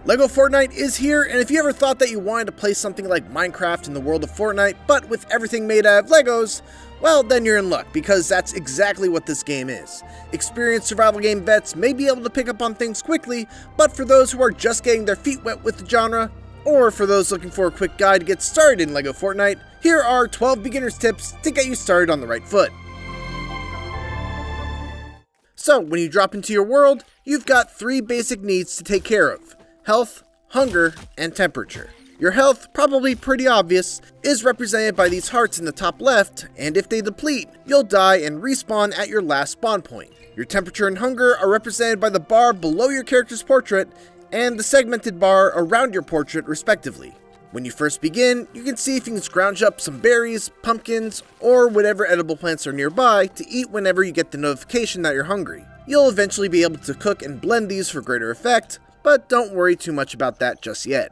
Lego Fortnite is here, and if you ever thought that you wanted to play something like Minecraft in the world of Fortnite, but with everything made out of Legos, well, then you're in luck, because that's exactly what this game is. Experienced survival game vets may be able to pick up on things quickly, but for those who are just getting their feet wet with the genre, or for those looking for a quick guide to get started in Lego Fortnite, here are 12 beginner's tips to get you started on the right foot. So, when you drop into your world, you've got 3 basic needs to take care of: health, hunger, and temperature. Your health, probably pretty obvious, is represented by these hearts in the top left, and if they deplete, you'll die and respawn at your last spawn point. Your temperature and hunger are represented by the bar below your character's portrait and the segmented bar around your portrait respectively. When you first begin, you can see if you can scrounge up some berries, pumpkins, or whatever edible plants are nearby to eat whenever you get the notification that you're hungry. You'll eventually be able to cook and blend these for greater effect, but don't worry too much about that just yet.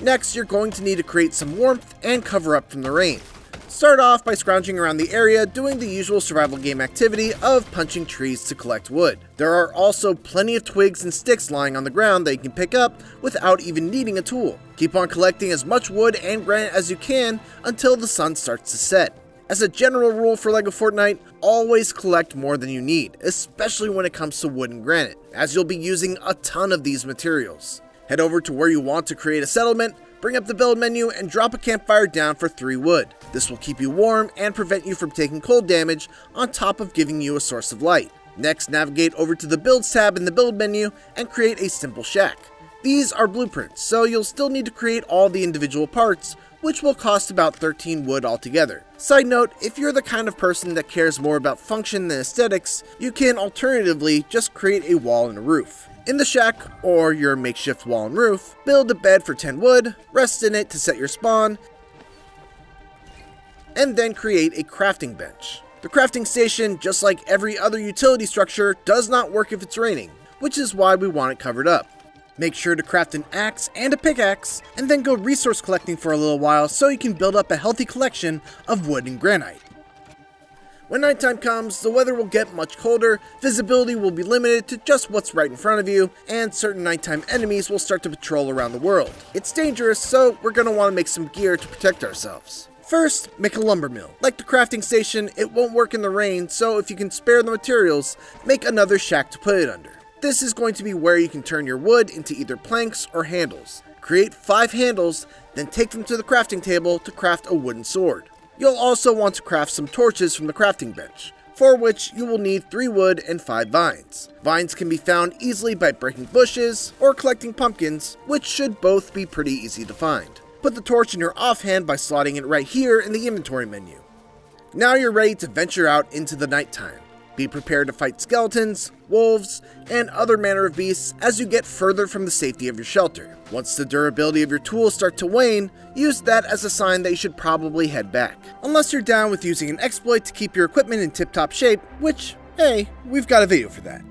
Next, you're going to need to create some warmth and cover up from the rain. Start off by scrounging around the area doing the usual survival game activity of punching trees to collect wood. There are also plenty of twigs and sticks lying on the ground that you can pick up without even needing a tool. Keep on collecting as much wood and granite as you can until the sun starts to set. As a general rule for Lego Fortnite, always collect more than you need, especially when it comes to wood and granite, as you'll be using a ton of these materials. Head over to where you want to create a settlement, bring up the build menu, and drop a campfire down for 3 wood. This will keep you warm and prevent you from taking cold damage, on top of giving you a source of light. Next, navigate over to the Builds tab in the build menu and create a simple shack. These are blueprints, so you'll still need to create all the individual parts, which will cost about 13 wood altogether. Side note, if you're the kind of person that cares more about function than aesthetics, you can alternatively just create a wall and a roof. In the shack, or your makeshift wall and roof, build a bed for 10 wood, rest in it to set your spawn, and then create a crafting bench. The crafting station, just like every other utility structure, does not work if it's raining, which is why we want it covered up. Make sure to craft an axe and a pickaxe, and then go resource collecting for a little while so you can build up a healthy collection of wood and granite. When nighttime comes, the weather will get much colder, visibility will be limited to just what's right in front of you, and certain nighttime enemies will start to patrol around the world. It's dangerous, so we're going to want to make some gear to protect ourselves. First, make a lumber mill. Like the crafting station, it won't work in the rain, so if you can spare the materials, make another shack to put it under. This is going to be where you can turn your wood into either planks or handles. Create 5 handles, then take them to the crafting table to craft a wooden sword. You'll also want to craft some torches from the crafting bench, for which you will need 3 wood and 5 vines. Vines can be found easily by breaking bushes or collecting pumpkins, which should both be pretty easy to find. Put the torch in your offhand by slotting it right here in the inventory menu. Now you're ready to venture out into the nighttime. Be prepared to fight skeletons, wolves, and other manner of beasts as you get further from the safety of your shelter. Once the durability of your tools start to wane, use that as a sign that you should probably head back. Unless you're down with using an exploit to keep your equipment in tip-top shape, which, hey, we've got a video for that.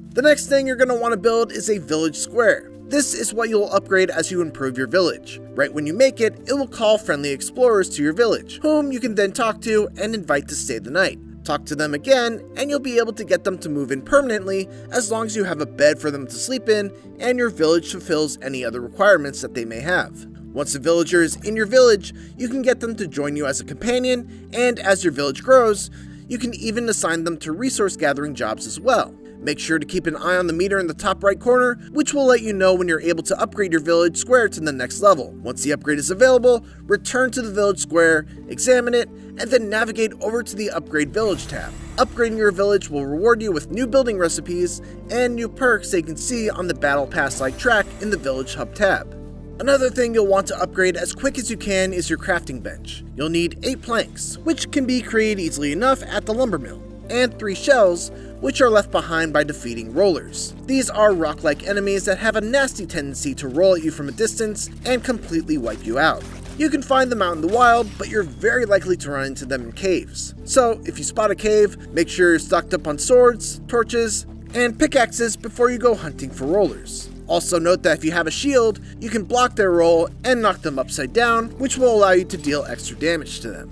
The next thing you're going to want to build is a village square. This is what you'll upgrade as you improve your village. Right when you make it, it will call friendly explorers to your village, whom you can then talk to and invite to stay the night. Talk to them again, and you'll be able to get them to move in permanently as long as you have a bed for them to sleep in and your village fulfills any other requirements that they may have. Once a villager is in your village, you can get them to join you as a companion, and as your village grows, you can even assign them to resource gathering jobs as well. Make sure to keep an eye on the meter in the top right corner, which will let you know when you're able to upgrade your village square to the next level. Once the upgrade is available, return to the village square, examine it, and then navigate over to the Upgrade Village tab. Upgrading your village will reward you with new building recipes and new perks that you can see on the Battle Pass-like track in the Village Hub tab. Another thing you'll want to upgrade as quick as you can is your crafting bench. You'll need 8 planks, which can be created easily enough at the lumber mill, and 3 shells, which are left behind by defeating rollers. These are rock-like enemies that have a nasty tendency to roll at you from a distance and completely wipe you out. You can find them out in the wild, but you're very likely to run into them in caves. So, if you spot a cave, make sure you're stocked up on swords, torches, and pickaxes before you go hunting for rollers. Also note that if you have a shield, you can block their roll and knock them upside down, which will allow you to deal extra damage to them.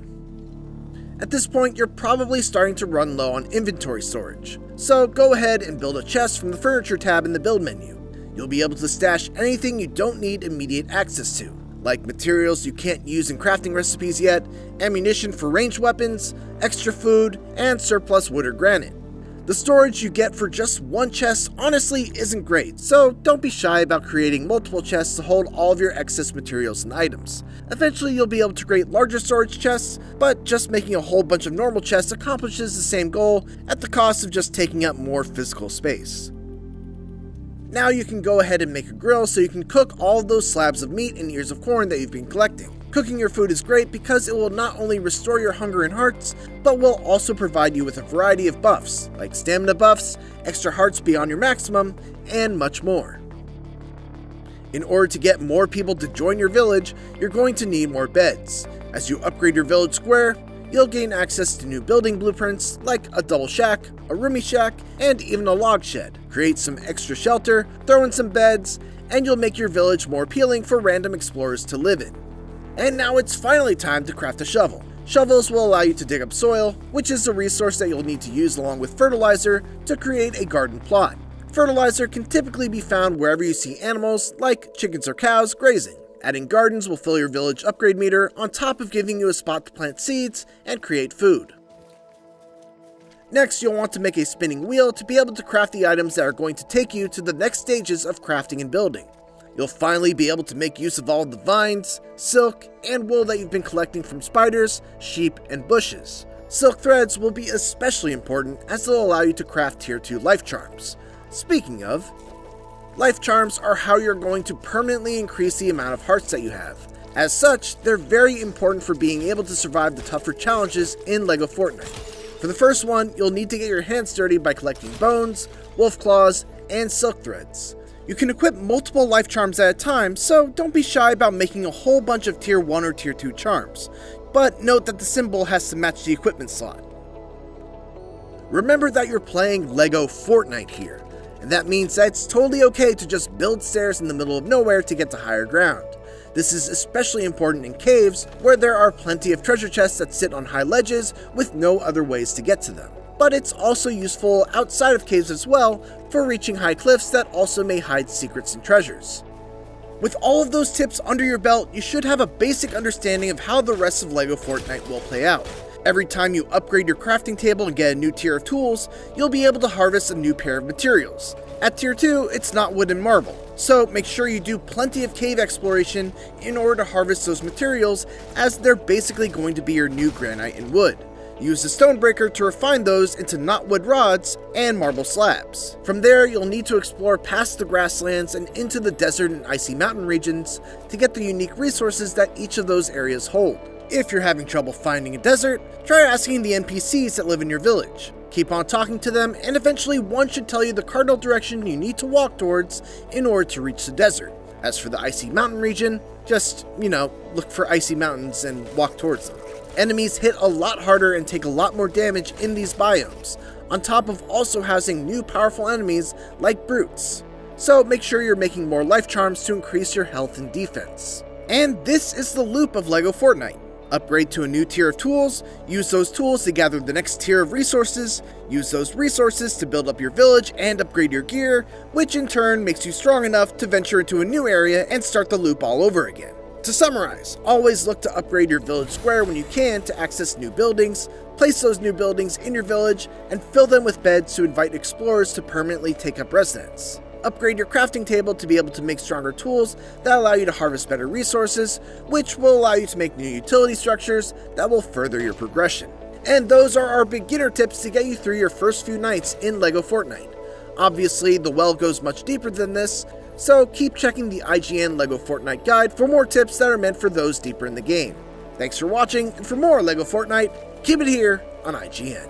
At this point, you're probably starting to run low on inventory storage, so go ahead and build a chest from the Furniture tab in the Build menu. You'll be able to stash anything you don't need immediate access to, like materials you can't use in crafting recipes yet, ammunition for ranged weapons, extra food, and surplus wood or granite. The storage you get for just one chest honestly isn't great, so don't be shy about creating multiple chests to hold all of your excess materials and items. Eventually you'll be able to create larger storage chests, but just making a whole bunch of normal chests accomplishes the same goal at the cost of just taking up more physical space. Now you can go ahead and make a grill so you can cook all of those slabs of meat and ears of corn that you've been collecting. Cooking your food is great because it will not only restore your hunger and hearts, but will also provide you with a variety of buffs, like stamina buffs, extra hearts beyond your maximum, and much more. In order to get more people to join your village, you're going to need more beds. As you upgrade your village square, you'll gain access to new building blueprints like a double shack, a roomy shack, and even a log shed. Create some extra shelter, throw in some beds, and you'll make your village more appealing for random explorers to live in. And now it's finally time to craft a shovel. Shovels will allow you to dig up soil, which is a resource that you'll need to use along with fertilizer to create a garden plot. Fertilizer can typically be found wherever you see animals, like chickens or cows, grazing. Adding gardens will fill your village upgrade meter on top of giving you a spot to plant seeds and create food. Next, you'll want to make a spinning wheel to be able to craft the items that are going to take you to the next stages of crafting and building. You'll finally be able to make use of all the vines, silk, and wool that you've been collecting from spiders, sheep, and bushes. Silk threads will be especially important as they'll allow you to craft tier 2 life charms. Speaking of, life charms are how you're going to permanently increase the amount of hearts that you have. As such, they're very important for being able to survive the tougher challenges in Lego Fortnite. For the first one, you'll need to get your hands dirty by collecting bones, wolf claws, and silk threads. You can equip multiple life charms at a time, so don't be shy about making a whole bunch of tier 1 or tier 2 charms, but note that the symbol has to match the equipment slot. Remember that you're playing Lego Fortnite here, and that means that it's totally okay to just build stairs in the middle of nowhere to get to higher ground. This is especially important in caves, where there are plenty of treasure chests that sit on high ledges with no other ways to get to them. But it's also useful outside of caves as well for reaching high cliffs that also may hide secrets and treasures. With all of those tips under your belt, you should have a basic understanding of how the rest of Lego Fortnite will play out. Every time you upgrade your crafting table and get a new tier of tools, you'll be able to harvest a new pair of materials. At tier 2, it's not wood and marble, so make sure you do plenty of cave exploration in order to harvest those materials, as they're basically going to be your new granite and wood. Use the stonebreaker to refine those into knotwood rods and marble slabs. From there, you'll need to explore past the grasslands and into the desert and icy mountain regions to get the unique resources that each of those areas hold. If you're having trouble finding a desert, try asking the NPCs that live in your village. Keep on talking to them, and eventually one should tell you the cardinal direction you need to walk towards in order to reach the desert. As for the icy mountain region, just, look for icy mountains and walk towards them. Enemies hit a lot harder and take a lot more damage in these biomes, on top of also housing new powerful enemies like brutes. So make sure you're making more life charms to increase your health and defense. And this is the loop of Lego Fortnite. Upgrade to a new tier of tools, use those tools to gather the next tier of resources, use those resources to build up your village and upgrade your gear, which in turn makes you strong enough to venture into a new area and start the loop all over again. To summarize, always look to upgrade your village square when you can to access new buildings, place those new buildings in your village, and fill them with beds to invite explorers to permanently take up residence. Upgrade your crafting table to be able to make stronger tools that allow you to harvest better resources, which will allow you to make new utility structures that will further your progression. And those are our beginner tips to get you through your first few nights in Lego Fortnite. Obviously, the well goes much deeper than this, so keep checking the IGN Lego Fortnite guide for more tips that are meant for those deeper in the game. Thanks for watching, and for more Lego Fortnite, keep it here on IGN.